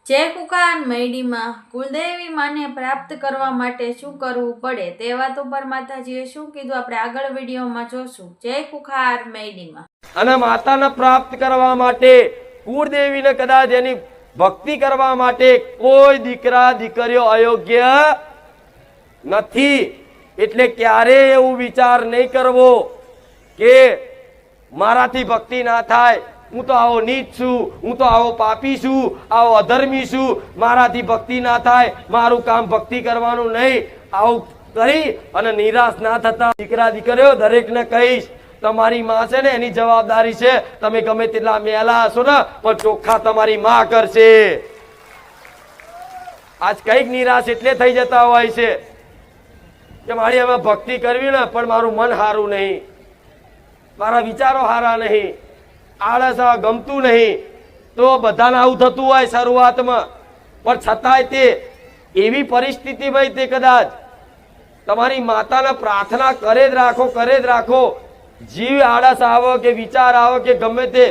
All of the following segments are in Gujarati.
ચેકુકાર મેડીમાં કુલદેવી માને પ્રાપ્ત કરવા માટે શું કરવું પડે તે વાત ઉપર માતાજીએ શું કીધું આપણે આગળ વિડીયોમાં જોશું. ચેકુકાર મેડીમાં અને માતાને પ્રાપ્ત કરવા માટે કુળદેવીને કદાચ એની ભક્તિ કરવા માટે કોઈ દીકરા દીકરીઓ અયોગ્ય નથી. એટલે ક્યારેય એવું વિચાર નહીં કરવો કે મારાથી ભક્તિ ના થાય, હું તો આવો નીચ છું, હું તો આવો પાપી છું, આવો અધર્મી છું, મારાથી ભક્તિ ના થાય, મારું કામ ભક્તિ કરવાનું નહીં. આવું કરી અને નિરાશ ના થતા દીકરા દીકરીઓ દરેકને કહીશ, તમારી માં છે ને એની જવાબદારી છે. તમે ગમે તેટલા મેલા હશો ને પણ ચોખ્ખા તમારી માં કરશે. આજ કઈક નિરાશ એટલે થઈ જતા હોય છે કે મારી હવે ભક્તિ કરવી ને પણ મારું મન સારું નહીં, મારા વિચારો સારા નહીં, આળસ ગમતું નહીં. તો બધાને આવું થતું હોય શરૂઆતમાં, પણ છતાંય તે એવી પરિસ્થિતિ ભાઈ તે કદાચ તમારી માતાને પ્રાર્થના કરે જ રાખો. જીવ આળસ આવો કે વિચાર આવો કે ગમે તે,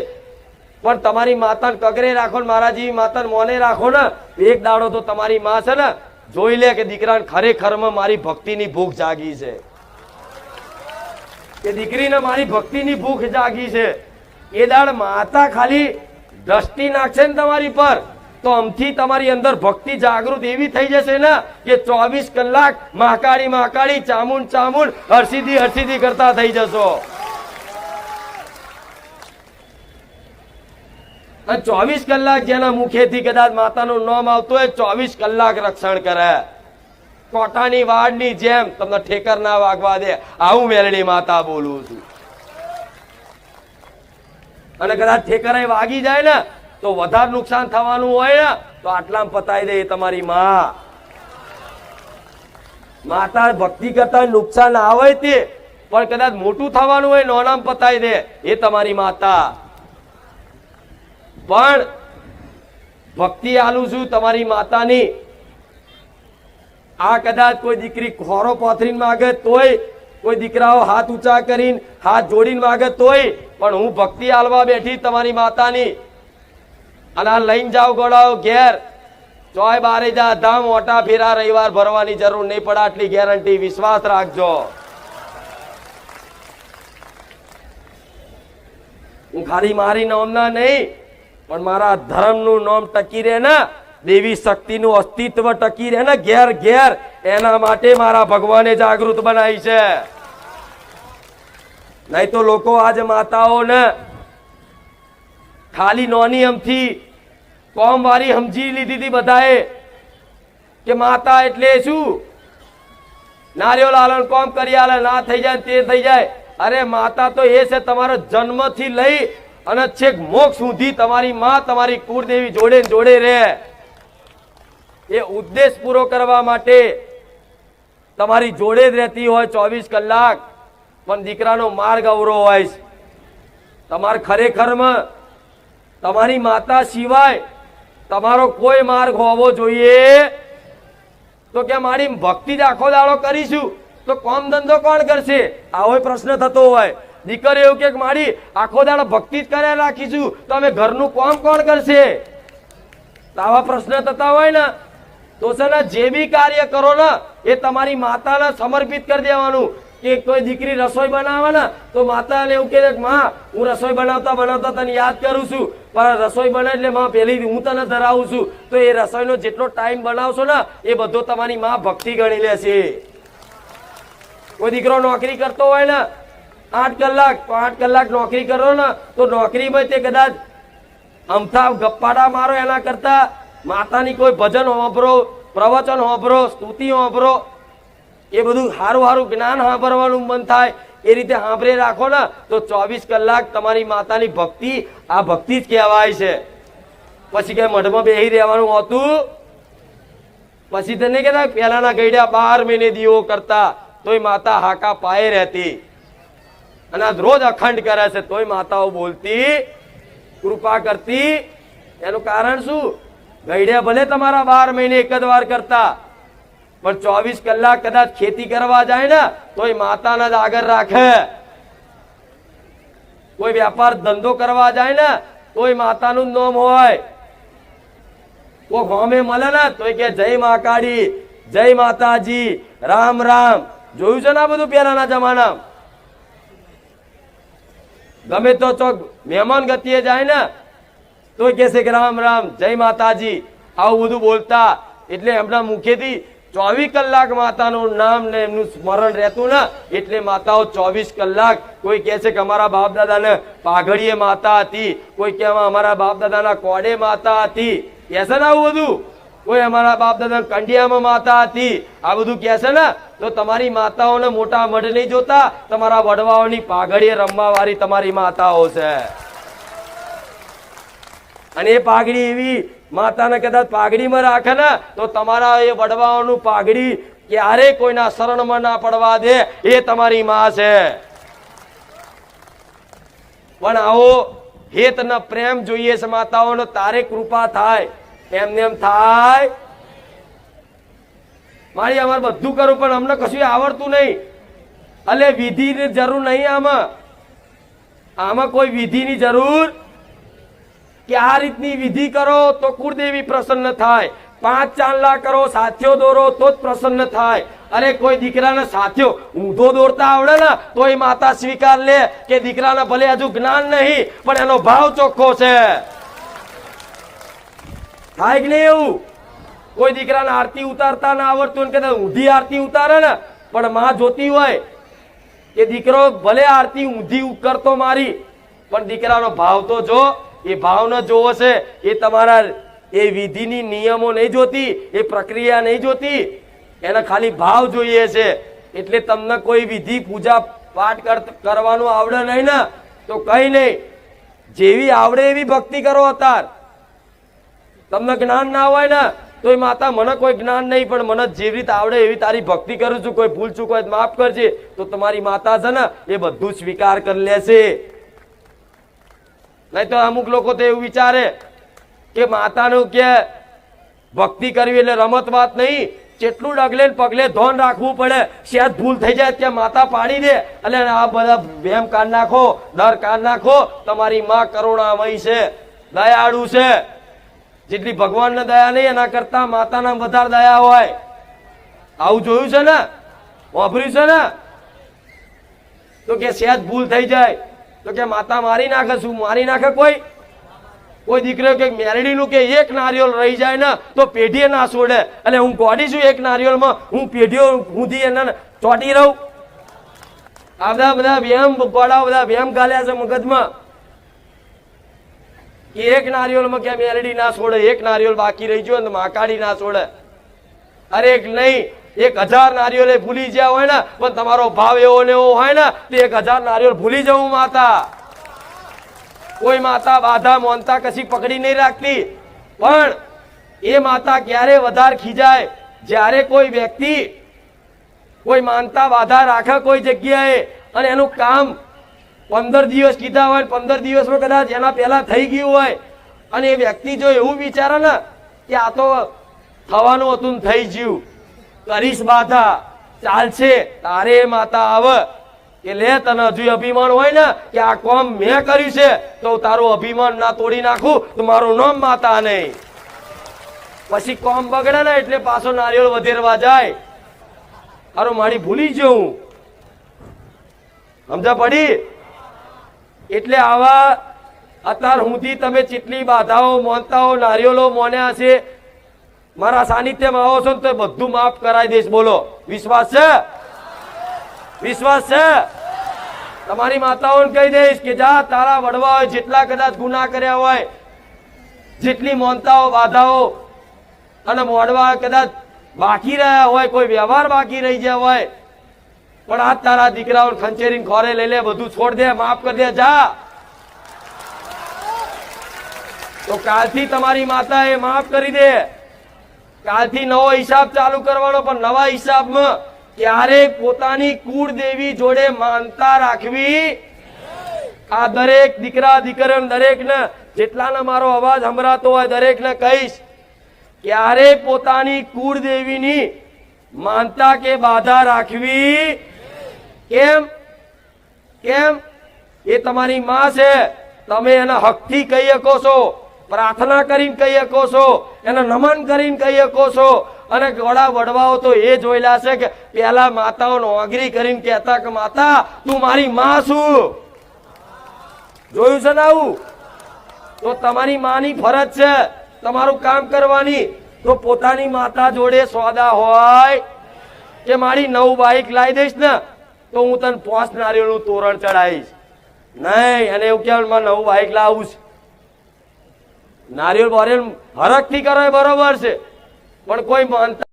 પણ તમારી માતાને કગરે રાખો ને મારા જેવી માતાને મોને રાખો ને, એક દાડો તો તમારી માં છે ને જોઈ લે કે દીકરાને ખરેખરમાં મારી ભક્તિની ભૂખ જાગી છે, કે દીકરીને મારી ભક્તિની ભૂખ જાગી છે. એ દાડ માતા ખાલી દ્રષ્ટિ નાખશે ને તમારી પર તો આમથી તમારી અંદર ભક્તિ જાગૃત એવી થઈ જશે ને કે 24 કલાક મહાકાળી ચામુંડ હરસિદ્ધિ કરતા થઈ જશો. અને 24 કલાક જેના મુખેથી કદાચ માતાનું નામ આવતું હોય 24 કલાક રક્ષણ કરે. કોટાની વાડની જેમ તમને ઠેકર ના વાગવા દે, આવું મેલડી માતા બોલું છું. અને કદાચ ઠેકરાઈ વાગી જાય ને તો વધારે નુકસાન થવાનું હોય ને તો આટલામાં પતાવી દે એ તમારી માં. માતા ભક્તિ કરતા નુકસાન આવે તે પણ કદાચ મોટું થવાનું હોય નોનામ પતાવી દે એ તમારી માતા. પણ ભક્તિ આલું છું તમારી માતાની. આ કદાચ કોઈ દીકરી ખોરો પાથરીને માગે તોય, કોઈ દીકરાઓ હાથ ઊંચા કરીને હાથ જોડીને માગે તોય, પણ હું ભક્તિ આલવા બેઠી તમારી માતાની. અને આ લઈને જાઓ ગોળાઓ ઘેર, ચોય બારે જા ધામ ઓટા ફેરા રવિવાર ભરવાની જરૂર નહીં પડે, આટલી ગેરંટી વિશ્વાસ રાખજો. હું ખાલી મારી નામના નહીં પણ મારા ધર્મનું નામ ટકી રહે ને, દેવી શક્તિનું અસ્તિત્વ ટકી રહે ને ઘેર ઘેર, એના માટે મારા ભગવાને જાગૃત બનાવી છે. નહીં તો લોકો આજે માતાઓને ખાલી નોની અમથી કોમ વાળી સમજી લીધી હતી બધાએ કે માતા એટલે શું, નારિયો લાલન કોમ કરી આલે, ના થઈ જાય તે થઈ જાય. અરે માતા તો એ છે તમારો જન્મથી લઈ અને છેક મોક્ષ સુધી તમારી માં તમારી કુળદેવી જોડે જોડે રહે. એ ઉદ્દેશ પૂરો કરવા માટે તમારી જોડે જ રહેતી હોય 24 કલાક. પણ દીકરાનો માર્ગ અવરો હોય. તમારે ખરેખરમાં તમારી માતા સિવાય તમારો કોઈ માર્ગ હોવો જોઈએ. તો કે મારી ભક્તિ જ આખો દાડો કરીશું તો કોમ ધંધો કોણ કરશે, આવો પ્રશ્ન થતો હોય. દીકરી એવું કે મારી આખો દાડો ભક્તિ જ કર્યા રાખીશું તો અમે ઘરનું કોમ કોણ કરશે, આવા પ્રશ્ન થતા હોય ને તો છે ને જે બી કાર્ય કરો ને એ તમારી માતાને સમર્પિત કરી દેવાનું. કે કોઈ દીકરી રસોઈ બનાવે ને તો માતાને એવું કહે કે માં હું રસોઈ બનાવતા તને યાદ કરું છું, પણ રસોઈ બને એટલે માં પેલી હું તને ધરાવું છું. તો એ રસોઈનો જેટલો ટાઈમ બનાવશો ને એ બધો તમારી માં ભક્તિ ગણી લેશે. કોઈ દીકરો નોકરી કરતો હોય ને 8 કલાક નોકરી કરો ને તો નોકરીમાં તે કદાચ અમથા ગપ્પાડા મારો એના કરતા માતાની કોઈ ભજન સાંભળો, પ્રવચન સાંભળો, સ્તુતિ સાંભળો, એ બધું સારું જ્ઞાન સાંભળવાનું મન થાય એ રીતે સાંભળી રાખો ને તો 24 કલાક તમારી માતાની ભક્તિ આ ભક્તિ જ કહેવાય છે. પછી કે મઢમાં બેસી રહેવાનું હોતું, પછી તને કહેતા પહેલાના ગઈડ્યા 12 મહિને દીવો કરતા તોય માતા હાકા પાયે રહેતી, અને આ રોજ અખંડ કરે છે તોય માતાઓ બોલતી, કૃપા કરતી. એનું કારણ શું, ગઈડ્યા ભલે તમારા 12 મહિને એક જ વાર કરતા પણ 24 કલાક કદાચ ખેતી કરવા જાય ને તોય માતાને જ આગળ રાખે. કોઈ વ્યાપાર ધંધો કરવા જાય ને તોય માતાનું નામ હોય. કોઈ હોમે મળે ને તો કે જય મા કાળી, જય માતાજી, રામ રામ. જોયું છે ને આ બધું પહેલાના જમાનામાં? ગમે તો ચોક મહેમાન ગતિએ જાય ને તો કે છે કે રામ રામ, જય માતાજી, આવું બધું બોલતા. એટલે એમના મુખેથી 24 કલાક માતાનું નામ ને એમનું સ્મરણ રહેતું ને, એટલે માતાઓ 24 કલાક. કોઈ કહે છે કે અમારા બાપ દાદાને પાઘડીએ માતા હતી, કોઈ કે અમારા બાપ દાદાના કોડે માતા હતી, કહે છે ને આવું બધું. કોઈ અમારા બાપ દાદા કંડિયામાં માતા હતી, આ બધું કહે છે ને. તો તમારી માતાઓને મોટા મઢ નહીં જોતા, તમારા વડવાઓની પાઘડીએ રમવા વાળી તમારી માતાઓ છે. અને એ પાઘડી એવી માતાને કદાચ પાઘડીમાં રાખે ને તો તમારા એ વડવાઓનું પાઘડી ક્યારે કોઈના શરણમાં ના પડવા દે, એ તમારી માં છે. પણ આવો હેત ને પ્રેમ જોઈએ છે માતાઓનો, તારે કૃપા થાય. એમને એમ થાય મારી અમારે બધું કરું પણ અમને કશું આવડતું નહીં. એટલે વિધિની જરૂર નહીં. આમાં કોઈ વિધિની જરૂર કે આ રીતની વિધિ કરો તો કુળદેવી પ્રસન્ન થાય, 5 ચાંદલા કરો, સાથીઓ દોરો તો જ પ્રસન્ન થાય. અરે કોઈ દીકરાને સાથીઓ ઊંધો દોરતા આવડે ને તો એ માતા સ્વીકાર લે કે દીકરાને ભલે હજુ જ્ઞાન નહીં પણ એનો ભાવ ચોખ્ખો છે. થાય કે નહીં એવું? કોઈ દીકરાને આરતી ઉતારતા ના આવડતું કે ઊંધી આરતી ઉતારે ને, પણ માં જોતી હોય કે દીકરો ભલે આરતી ઊંધી કરતો મારી, પણ દીકરાનો ભાવ તો જો. એ ભાવ ન જોવો છે. એ તમારા એ વિધિની નિયમો નહીં જોતી, એ પ્રક્રિયા નહીં જોતી, એને ખાલી ભાવ જોઈએ છે. એટલે તમને કોઈ વિધિ પૂજા પાઠ કરવાનું આવડે નહીં ને તો કઈ નહીં, જેવી આવડે એવી ભક્તિ કરો. અત્યારે તમને જ્ઞાન ના હોય ને તો એ માતા મને કોઈ જ્ઞાન નહીં પણ મને જેવી રીતે આવડે એવી તારી ભક્તિ કરું છું, કોઈ ભૂલ ચૂક હોય માફ કરજે, તો તમારી માતા છે ને એ બધું સ્વીકાર કરી લેશે. નહીં તો અમુક લોકો તો એવું વિચારે કે માતાનું કે ભક્તિ કરવી એટલે રમત વાત નહીં, જેટલું ડગલે પગલે ધોન રાખવું પડે. શેદ ભૂલ થઈ જાય કે માતા પાડી દે. એટલે આ બધા વહેમ કાઢ નાખો, ડર કાઢ નાખો. તમારી માં કરુણામય છે, દયાળુ છે. જેટલી ભગવાનને દયા નહીં એના કરતા માતાના વધારે દયા હોય. આવું જોયું છે ને, વાપર્યું છે ને? તો કે શેદ ભૂલ થઈ જાય તો કે માતા મારી નાખે. શું મારી નાખે? કોઈ દીકરો કે મેરડીનું કે એક નારિયેળ રહી જાય ને તો પેઢીએ ના છોડે. એટલે હું ગોડી છું એક નારિયેળમાં, હું પેઢીઓ ઊંધી એને ચોટી રહું? આ બધા વ્યાયામ ગોળાઓ બધા વ્યાયામ ગાલ્યા છે મગજમાં કે એક નારિયેળમાં કે મેરડી ના છોડે, એક નારિયેળ બાકી રહી ગયો ને માકાડી ના છોડે. અરે એક નહીં, 1000 નારિયેળ ભૂલી ગયા હોય ને પણ તમારો ભાવ એવો ને એવો હોય ને તો 1000 નારિયેળ ભૂલી જવું. માતા કોઈ માતા બાધા મોનતા કશી પકડી નહીં રાખતી, પણ એ માતા ક્યારે વધારે ખીજાય જ્યારે કોઈ વ્યક્તિ કોઈ માનતા બાધા રાખે કોઈ જગ્યાએ અને એનું કામ 15 દિવસ કીધા હોય, 15 દિવસમાં કદાચ એના પહેલા થઈ ગયું હોય અને એ વ્યક્તિ જો એવું વિચારે ને કે આ તો થવાનું હતું ને થઈ ગયું, કરીશ બાધા ચાલશે, તારે માતા આવે કે લે તને હજુ અભિમાન હોય ને કે આ કામ મેં કર્યું છે તો તારું અભિમાન ના તોડી નાખું તો મારું નામ માતા નહીં. પછી કામ બગડે ને એટલે પાછો નારિયેળ વધેરવા જાય. અરે મારી ભૂલી જવું. સમજા પડી? એટલે આવા અત્યાર સુધી તમે જેટલી બાધાઓ મોનતાઓ નારિયેળો મોન્યા છે, મારા સાનિધ્યમાં આવો છો ને તો બધું માફ કરાવી દઈશ. બોલો, વિશ્વાસ છે? વિશ્વાસ છે? તમારી માતાઓને કહી દઈશ કે જા તારા વડવા હોય જેટલા કદાચ ગુના કર્યા હોય, જેટલી મોનતાઓ બાધાઓ અને મોડવા કદાચ બાકી રહ્યા હોય, કોઈ વ્યવહાર બાકી રહી ગયા હોય, પણ આ તારા દીકરાઓ ખંચેરીને ખોરે લઈ લે, બધું છોડ દે, માફ કરી દે, જા. તો કાલથી તમારી માતા એ માફ કરી દે. કાલથી નવો હિસાબ ચાલુ કરવાનો, પણ નવા હિસાબમાં ક્યારેક પોતાની કુળદેવી જોડે માનતા રાખવી. આ દરેક દીકરા દીકરીઓ દરેકને જેટલાને મારો અવાજ સંભળાતો હોય દરેકને કહીશ, ક્યારેક પોતાની કુળદેવીની માનતા કે બાધા રાખવી. કેમ? કેમ? એ તમારી માં છે, તમે એના હકથી કહી શકો છો પ્રાર્થના કરીને કહી શકો છો, એને નમન કરીને કહી શકો છો. અને ઘણા વડવાઓ તો એ જોયેલા છે કે પેલા માતાઓ નોગરી કરીને કહેતા કે માતા તું મારી માં છું. જોયું છે ને આવું? તો તમારી માની ફરજ છે તમારું કામ કરવાની. તો પોતાની માતા જોડે સોદા હોય કે મારી નવું બાઈક લાવી દઈશ ને તો હું તને 5 નારિયેળનું તોરણ ચડાવીશ. નહીં, અને એવું કહેવાય મારે નવું બાઈક લાવવું છે. નારિયેળ બોરિયેળ હરખથી કરે બરોબર છે, પણ કોઈ માનતા